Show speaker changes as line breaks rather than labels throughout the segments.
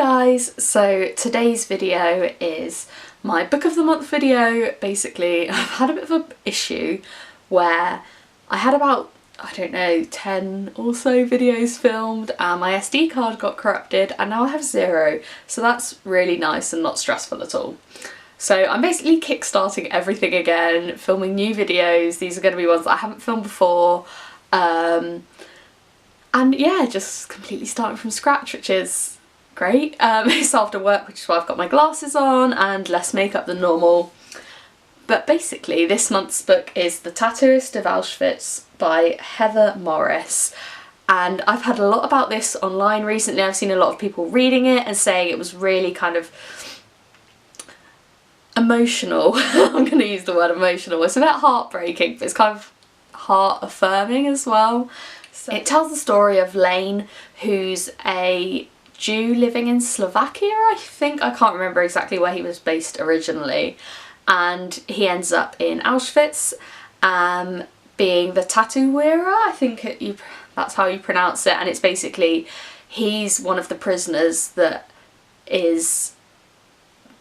guys, so today's video is my book of the month video. Basically, I've had a bit of an issue where I had about, I don't know, 10 or so videos filmed and my SD card got corrupted and now I have 0, so that's really nice and not stressful at all. So I'm basically kickstarting everything again, filming new videos. These are going to be ones that I haven't filmed before, and yeah, just completely starting from scratch, which is great. It's after work, which is why I've got my glasses on and less makeup than normal. But basically this month's book is The Tattooist of Auschwitz by Heather Morris, and I've had a lot about this online recently. I've seen a lot of people reading it and saying it was really kind of emotional. I'm going to use the word emotional. It's a bit heartbreaking, but it's kind of heart affirming as well. So it tells the story of Lane, who's a Jew living in Slovakia, I think. I can't remember exactly where he was based originally, and he ends up in Auschwitz being the tattoo wearer, I think that's how you pronounce it. And it's basically, he's one of the prisoners that is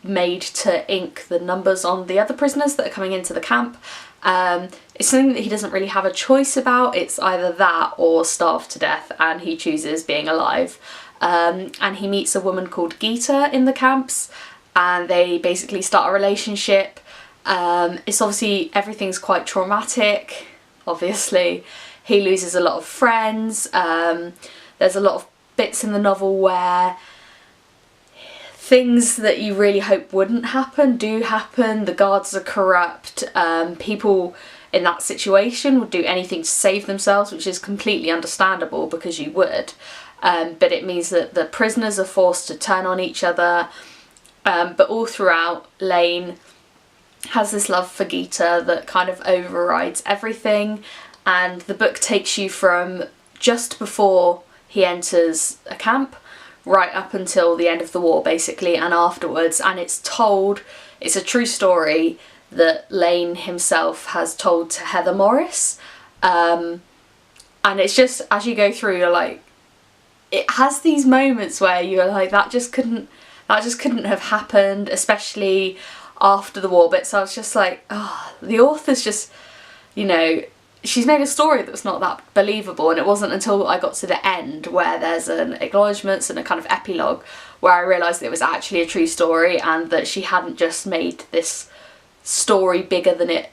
made to ink the numbers on the other prisoners that are coming into the camp. It's something that he doesn't really have a choice about. It's either that or starve to death, and he chooses being alive. And he meets a woman called Gita in the camps, and they basically start a relationship. It's obviously, everything's quite traumatic, obviously. He loses a lot of friends. There's a lot of bits in the novel where things that you really hope wouldn't happen do happen. The guards are corrupt. People in that situation would do anything to save themselves, which is completely understandable because you would. But it means that the prisoners are forced to turn on each other. But all throughout, Lane has this love for Gita that kind of overrides everything. And the book takes you from just before he enters a camp right up until the end of the war, basically, and afterwards. And it's a true story that Lane himself has told to Heather Morris. And it's just, as you go through, you're like, it has these moments where you're like, that just couldn't have happened, especially after the war. But so I was just like, oh, the author's just, you know, she's made a story that's not that believable. And it wasn't until I got to the end where there's an acknowledgements and a kind of epilogue where I realised that it was actually a true story and that she hadn't just made this story bigger than it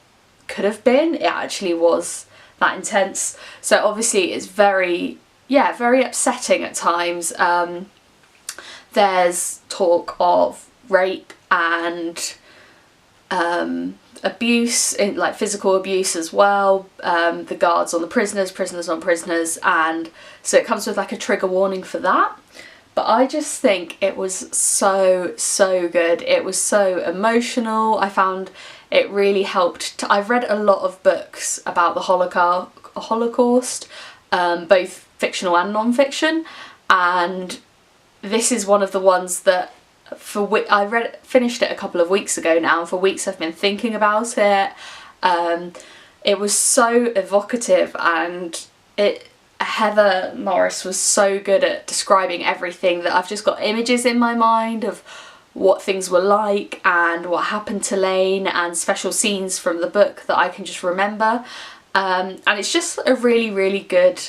could have been. It actually was that intense. So obviously it's very upsetting at times. There's talk of rape and abuse, like physical abuse as well. The guards on the prisoners, prisoners on prisoners, and so it comes with like a trigger warning for that. But I just think it was so good. It was so emotional. I found it really helped. I've read a lot of books about the Holocaust, both fictional and non-fiction, and this is one of the ones that finished it a couple of weeks ago now, and for weeks I've been thinking about it. It was so evocative, and Heather Morris was so good at describing everything that I've just got images in my mind of what things were like and what happened to Lane, and special scenes from the book that I can just remember. And it's just a really good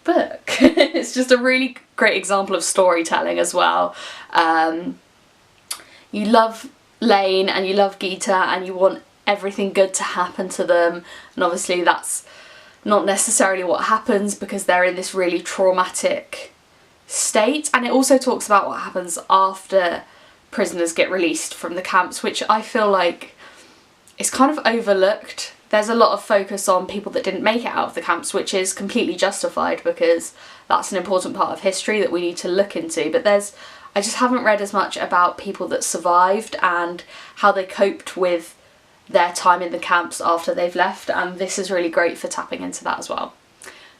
book. It's just a really great example of storytelling as well. You love Lane and you love Gita and you want everything good to happen to them, and obviously that's not necessarily what happens because they're in this really traumatic state. And it also talks about what happens after prisoners get released from the camps, which I feel like is kind of overlooked. There's a lot of focus on people that didn't make it out of the camps, which is completely justified because that's an important part of history that we need to look into. But I just haven't read as much about people that survived and how they coped with their time in the camps after they've left, and this is really great for tapping into that as well.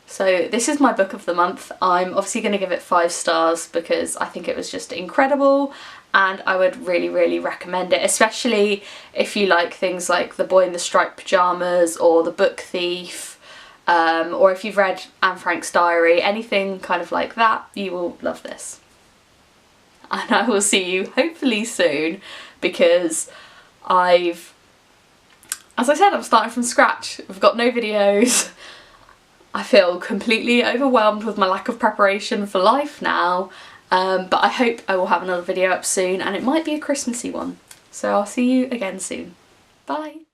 So this is my book of the month. I'm obviously going to give it 5 stars because I think it was just incredible, and I would really recommend it, especially if you like things like The Boy in the Striped Pyjamas or The Book Thief, or if you've read Anne Frank's diary, anything kind of like that, you will love this. and I will see you hopefully soon, because as I said, I'm starting from scratch. I've got no videos. I feel completely overwhelmed with my lack of preparation for life now, but I hope I will have another video up soon, and it might be a Christmassy one. So I'll see you again soon. Bye!